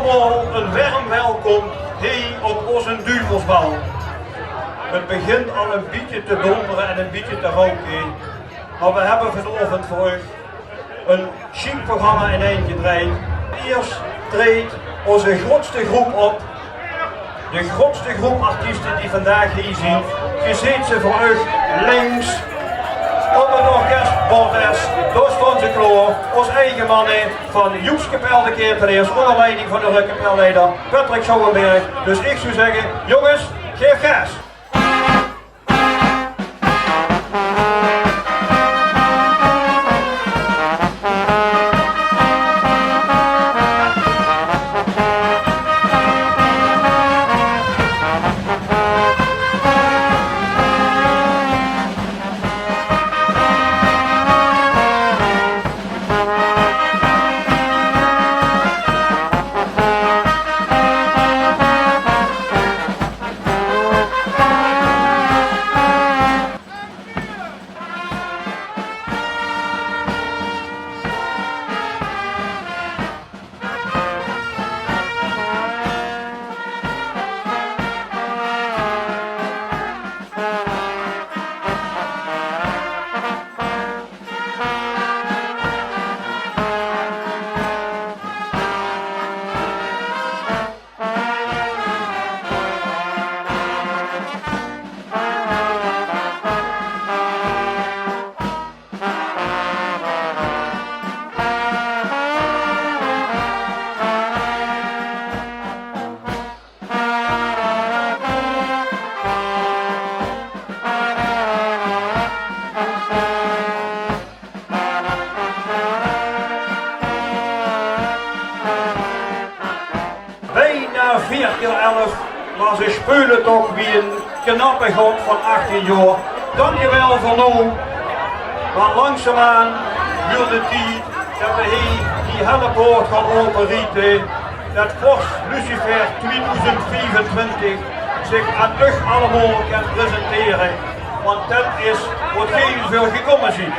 allemaal een warm welkom hier op onze Duvelsbal. Het begint al een beetje te donderen en een beetje te roken. Maar we hebben vanavond voor u een chic programma in één gedraaid. Eerst treedt onze grootste groep op. De grootste groep artiesten die vandaag hier zijn. Je ziet ze voor u links op het orkestbordes. Door stond ze klaar. Ons eigen mannen van Joeks Kapel de Keerteleers. Onder leiding van de kapelleider Patrick Schouwenberg. Dus ik zou zeggen, jongens, geef gas. Bijna 4x11, maar ze spelen toch wie een knappe god van 18 jaar. Dankjewel voor nu. Maar langzaamaan wil de tijd dat we hier die hele poort gaan openrieten. Dat Vos Lucifer 2025 zich aan u allemaal kan presenteren. Want dat is wat geen veel gekomen ziet.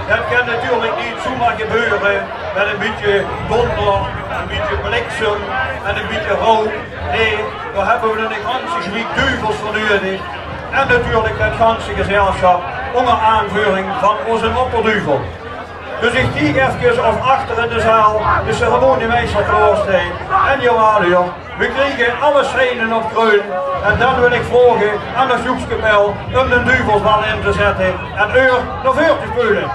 Dat kan natuurlijk niet zomaar gebeuren met een beetje donder, een beetje bliksem en een beetje rook. Nee, daar hebben we een ganse week duvels voor nodig. En natuurlijk het ganse gezelschap onder aanvoering van onze opperduvel. Dus ik kijk even of achter in de zaal de ceremoniemeester klaarstaan. En jawel, we kregen alle scenen op kreun. En dan wil ik vragen aan de Joekskapel om de duvelsbal in te zetten en uur naar voren te spelen.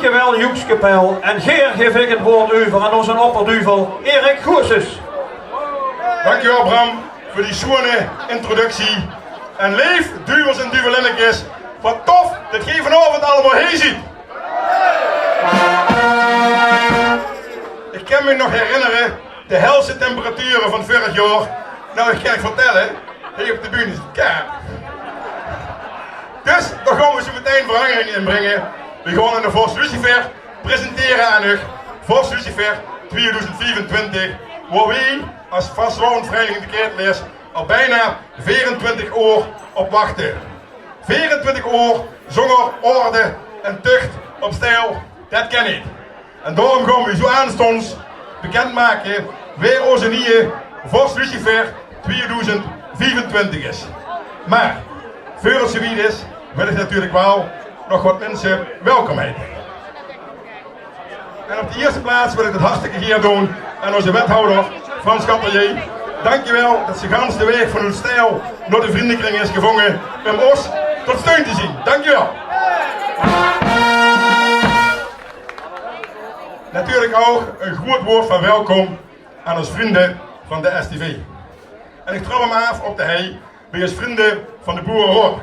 Dankjewel Joekskepel. En Geer geef ik het woord over aan onze opperduvel Erik Goerses. Dankjewel Bram voor die schone introductie. En leef duvels en duvelinnetjes. Wat tof dat je vanavond allemaal heen ziet. Ik kan me nog herinneren de helse temperaturen van vorig jaar. Nou, ik ga je vertellen, hier op de bühne is het kaart. Dus daar gaan we zo meteen verandering in brengen. We gaan in de Vos Lucifer presenteren aan u. Vos Lucifer 2024, waar wij als vastwoonvereniging de Keertleers al bijna 24 uur op wachten. 24 uur zonder orde en tucht op stijl, dat kan niet. En daarom gaan we zo aanstonds bekendmaken wie onze nieuwe Vos Lucifer 2024 is. Maar, voor het zoiets is, wil ik natuurlijk wel nog wat mensen welkom heten. En op de eerste plaats wil ik het hartstikke hier doen aan onze wethouder Frans Kappelier. Dankjewel dat ze gans de weg van uw stijl naar de vriendenkring is gevangen om ons tot steun te zien. Dankjewel. Natuurlijk ook een goed woord van welkom aan onze vrienden van de STV. En ik trap hem af op de hei bij ons vrienden van de Boerenrock.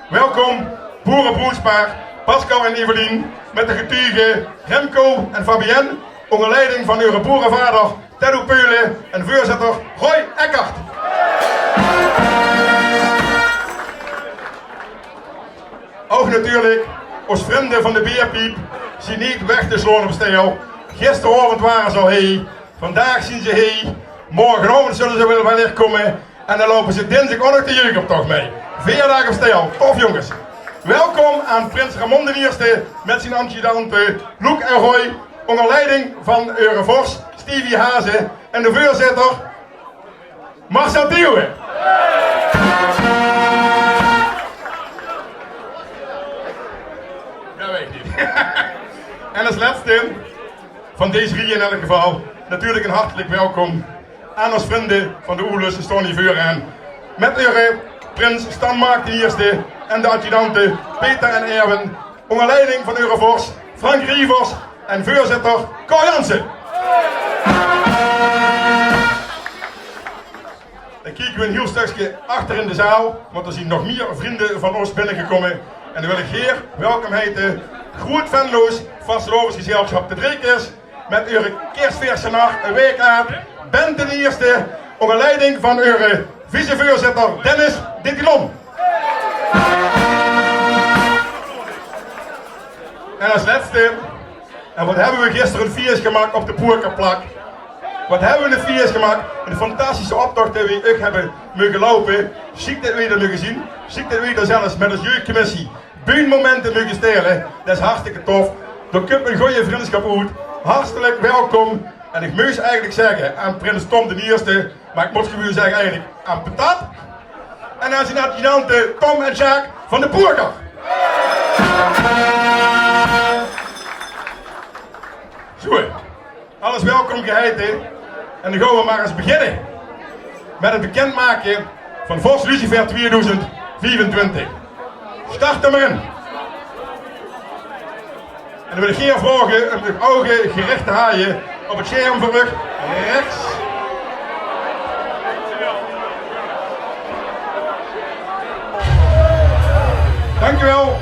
Welkom boerenbroedspaar Pascal en Evelien met de getuigen Remco en Fabienne onder leiding van uw boerenvader Teddo Peulen en voorzitter Roy Eckert. Ook natuurlijk ons vrienden van de Beerpiep zien niet weg te slaan op stijl. Gisteravond waren ze al heen, vandaag zien ze heen, morgenavond zullen ze wel wanneer komen en dan lopen ze dinsdag ook nog de jeugdoptocht mee. 4 dagen op stijl, tof jongens. Welkom aan Prins Ramon de Eerste met zijn adjudanten Loek en Roy onder leiding van Eurevors, Stevie Hazen en de voorzitter Marcel Thieuwe. Dat weet ik niet. En als laatste van deze drie in elk geval natuurlijk een hartelijk welkom aan ons vrienden van de Oerlussen staan hier voor aan. Met uw Prins Stan Mark de Eerste en de adjudanten Peter en Erwin onder leiding van Eurevors, Frank Rievers en voorzitter Cor Jansen. Dan kijken we een heel stukje achter in de zaal, want er zijn nog meer vrienden van ons binnengekomen. En dan wil ik Geer welkom heten, Groot Venloos Vastelovensgezelschap de Drekers, met uw kerstverse nacht een week aan, Bent de Eerste, onder leiding van uw vicevoorzitter Dennis Dittilon. En als laatste, en wat hebben we gisteren een feest gemaakt op de Poerkerplak. Wat hebben we een feest gemaakt, een fantastische optocht die we ook hebben mogen lopen. Ziek dat we dat mogen zien, ziek dat we dat zelfs met de jeugdcommissie buurtmomenten mogen stelen. Dat is hartstikke tof. Er komt een goede vriendschap uit. Hartelijk welkom. En ik moest eigenlijk zeggen aan Prins Tom de Eerste, maar ik moet gewoon zeggen eigenlijk aan Patat. En aan zijn adjudanten Tom en Jacques van de Poerker. Zo, alles welkom geheten. En dan gaan we maar eens beginnen met het bekendmaken van Vos Lucifer 2024. Start er maar in. En dan wil ik Geer vragen om uw ogen gericht te haaien op het scherm voor u rechts. Dankjewel.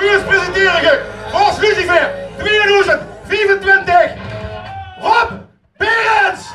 U presenteren Vos Lucifer 2024 Rob Berends!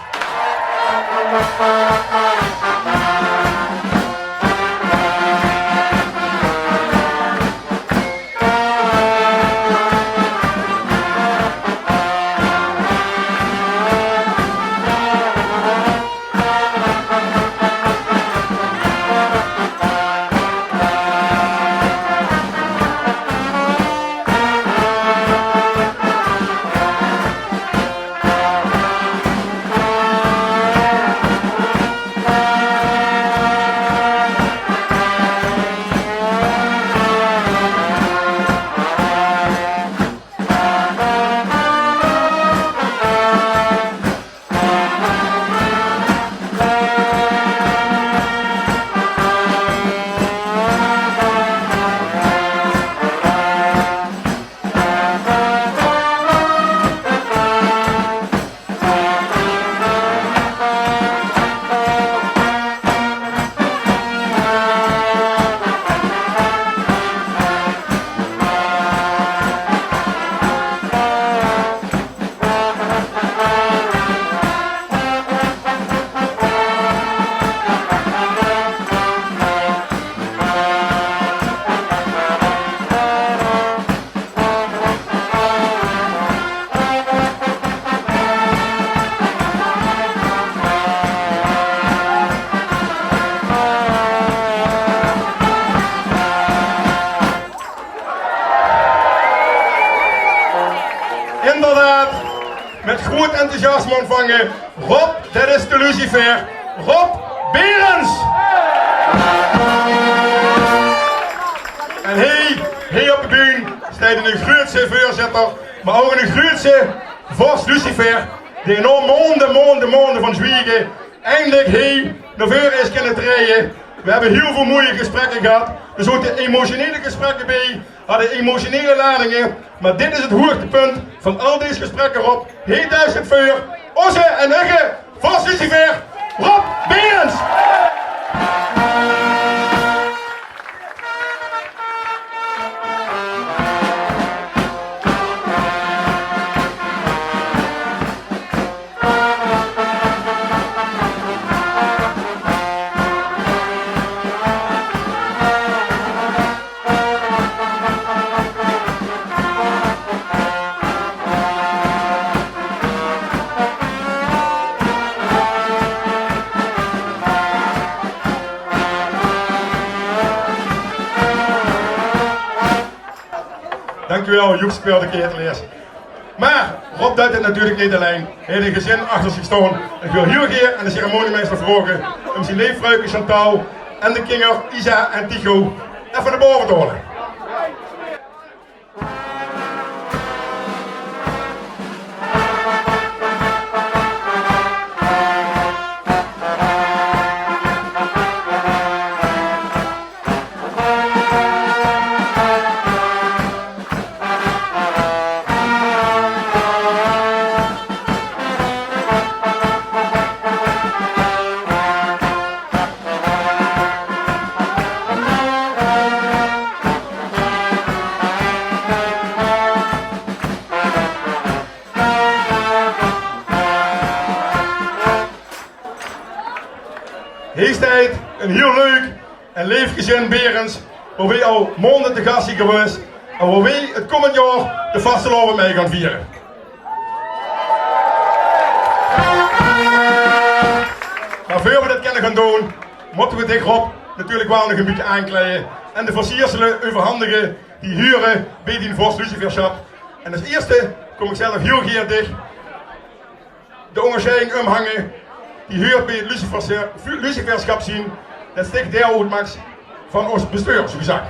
Inderdaad, met groot enthousiasme ontvangen. Rob, dat is de Lucifer. Rob Berends! En hier op de bühne staat een grootse voorzitter, maar ook een grootse Vos Lucifer, die enorm maanden van zwiegen, eindelijk hier naar voren is kunnen treden. We hebben heel veel mooie gesprekken gehad. Er zaten emotionele gesprekken bij, hadden emotionele ladingen. Maar dit is het hoogtepunt van al deze gesprekken, Rob. Heel duizend vuur. Onze en eigen Vos Lucifer, Rob Berends! Dankjewel, Joep speelde keerteleers. Maar Rob duidt het natuurlijk niet alleen. Hij heeft een gezin achter zich staan. Ik wil heel graag aan de ceremoniemeester vragen om zijn leefvrouwke Chantal en de kinder Isa en Tycho even naar boven te halen. Hier staat een heel leuk en leef gezin Berends, waar wij al maanden te gast zijn geweest en waar wij het komend jaar de vastelavond mee gaan vieren. Maar voor we dit kunnen gaan doen, moeten we dit Rob natuurlijk wel nog een beetje aankleden en de versierselen overhandigen die huren bij die Vos Lucifer Shop. En als eerste kom ik zelf heel graag dicht de onderscheiding omhangen die huurt bij het Luciferschap zien. Dat sticht deel uit Max van ons bestuur, zo gezegd.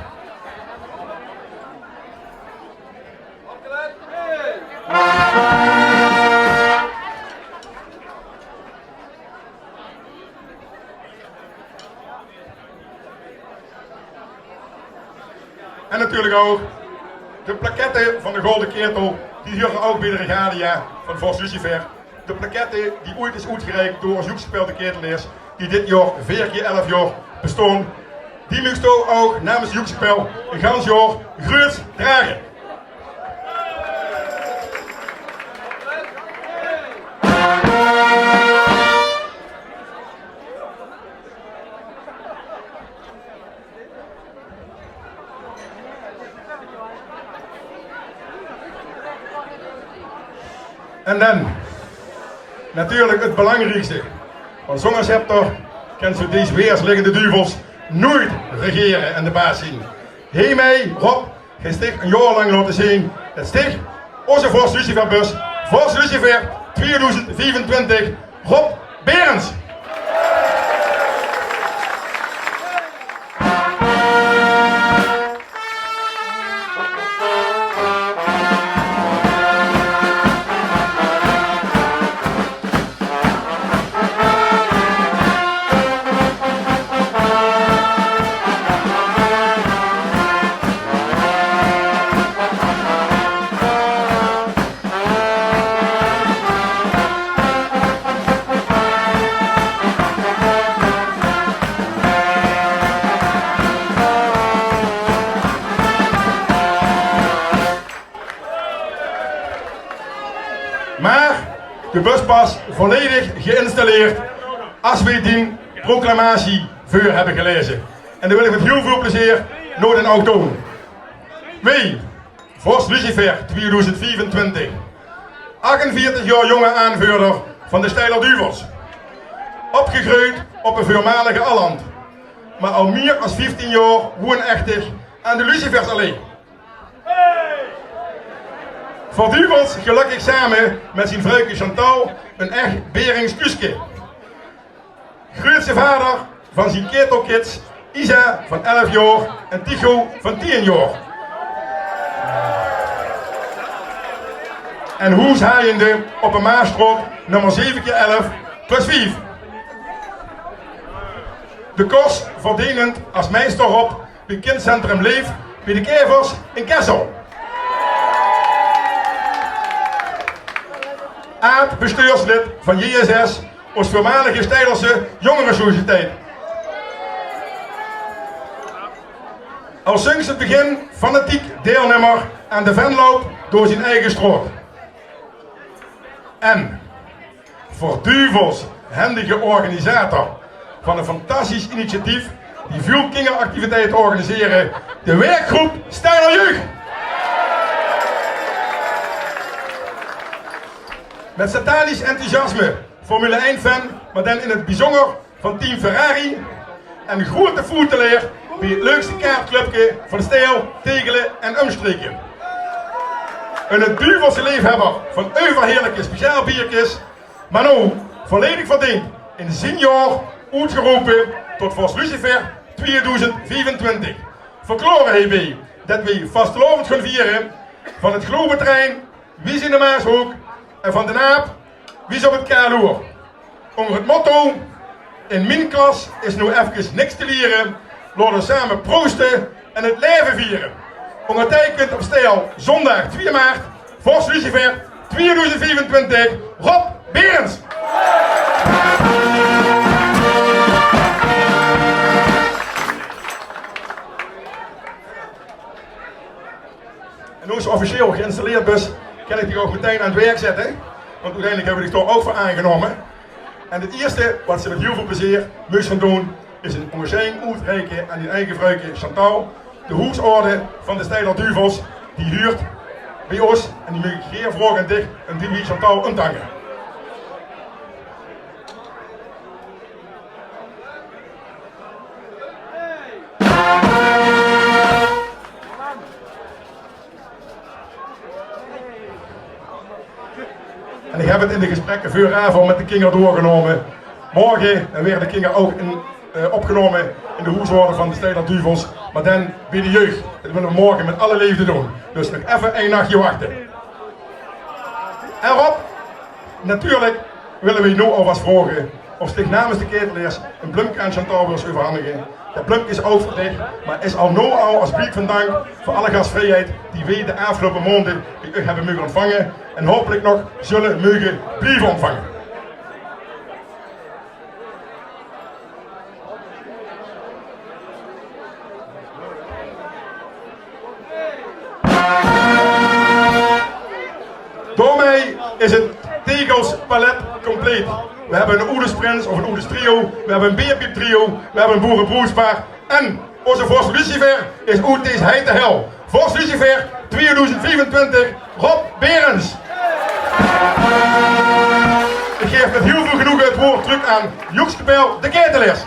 En natuurlijk ook de plaketten van de Golden Ketel, die huren ook bij de regalia van Vos Lucifer. De plaketten die ooit is uitgereikt door ons Joepspeelde Keteleers, die dit jaar 4 keer 11 jaar bestaan. die moest ook namens de Joekspel een gans jaar groots dragen. En dan, natuurlijk het belangrijkste. Want zonder scepter kan ze deze weersliggende duvels nooit regeren en de baas zien. Hiermee, Rob, je sticht een jaar lang laten zien. Het sticht onze Vorst Luciferbus, Vorst Lucifer 2024, Rob Berends. Maar de bus pas volledig geïnstalleerd als we die proclamatie voor hebben gelezen. En dat wil ik met heel veel plezier nog een auto doen. Wij, Vorst Lucifer 2024, 48 jaar jonge aanvoerder van de Steiler Duvels. Opgegroeid op een voormalige Alland, maar al meer dan 15 jaar woonachtig aan de Lucifersallee. Voor Duvels gelukkig samen met zijn vrouwke Chantal een echt Berings kuske. Grootste vader van zijn ketelkids Isa van 11 jaar en Tycho van 10 jaar. En hoeshaaiende op een Maastrook nummer 7x11 plus 5. De kost verdienend als meester op bij kindcentrum Leef bij de Kevers in Kessel. Aad, bestuurslid van JSS, ons voormalige Steilerse Jongerensociëteit. Al sinds het begin fanatiek deelnemer aan de venloop door zijn eigen strook. En voor Duvels handige organisator van een fantastisch initiatief die veel kinderactiviteiten organiseren, de werkgroep Steiler Jeugd. Met satanisch enthousiasme, Formule 1 fan, maar dan in het bijzonder van team Ferrari. En grote voeteleer bij het leukste kaartclubje van Steel, Tegelen en Omstreken. Een Duvelse liefhebber van overheerlijke speciaalbiertjes, maar nu volledig verdiend in zijn jaar uitgeroepen tot Vorst Lucifer 2024. Verklaren hierbij dat we vastelovend gaan vieren van het Globetrein, wie is in de Maashoek en van de Naap, wie is op het Kaloer. Onder het motto, in mijn klas is nu even niks te leren, laten we samen proosten en het leven vieren. Ondertekend op Steel, zondag 2 maart, Vorst Lucifer 2024, Rob Berends. En nu is officieel geïnstalleerd bus, kan ik die ook meteen aan het werk zetten. Want uiteindelijk hebben we die toch ook voor aangenomen. En het eerste wat ze met heel veel plezier moest gaan doen, is een onderscheid uitreiken aan die eigen vrouwke Chantal. De hoesorde van de Steiler Duvels, die huurt bij ons en die mag ik geen vraag en dicht en die wie Chantal ontdanken. En ik heb het in de gesprekken vooravond met de kinderen doorgenomen. Morgen werden de kinderen ook opgenomen in de hoesorde van de Steiler Duvels, maar dan bij de jeugd. Dat willen we morgen met alle liefde doen. Dus nog even 1 nachtje wachten. En Rob, natuurlijk willen we je nu alvast vragen of zich namens de ketelaars een bloemke aan Chantal wil overhandigen. Dat bloemke is ook voor dich, maar is al nu al als blijk van dank voor alle gastvrijheid die we de afgelopen maanden bij u hebben mogen ontvangen en hopelijk nog zullen mogen blijven ontvangen. is het tegelspalet compleet. We hebben een Oedes Prins of een Oedes Trio, we hebben een Beerpiep Trio, we hebben een Boerenbroerspaar en onze Vorst Lucifer is Oetes Heid de Hel. Vorst Lucifer 2024, Rob Berends. Ik geef met heel veel genoegen het woord terug aan Joekske Bijl, de ketelaars.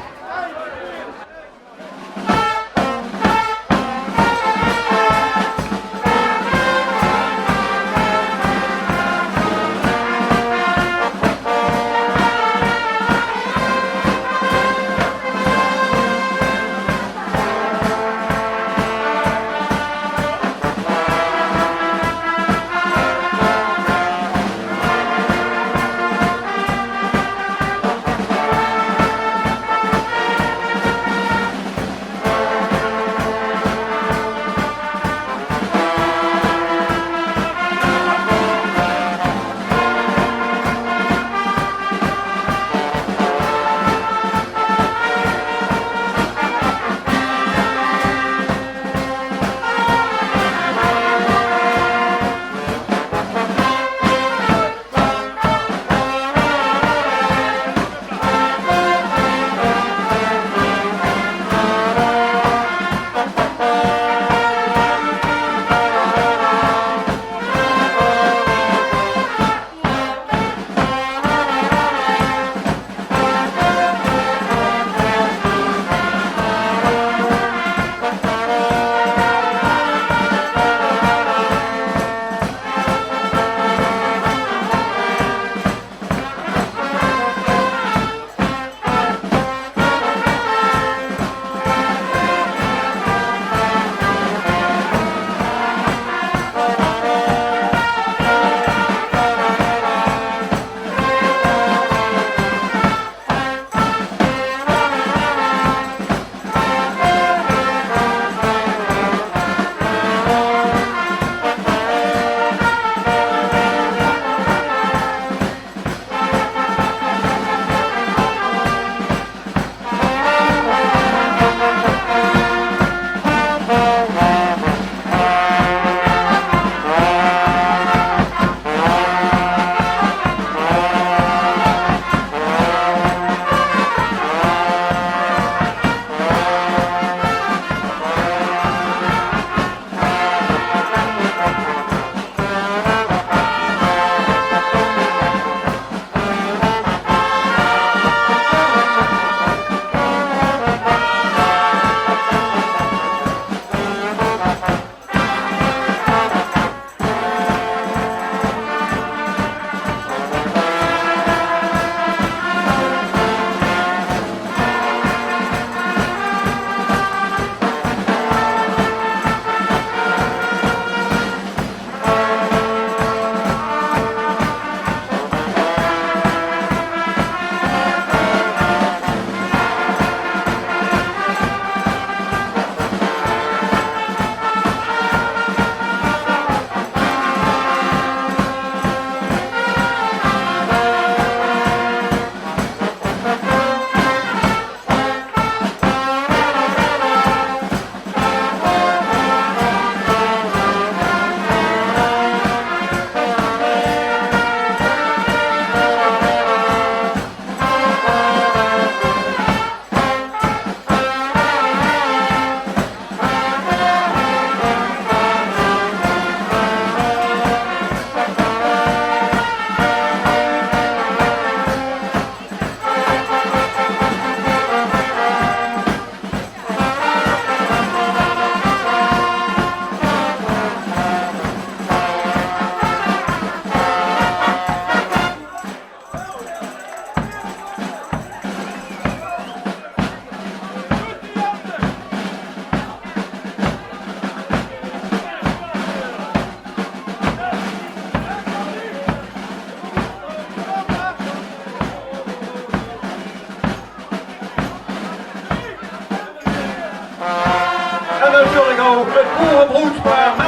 ook het boerenbroedspaar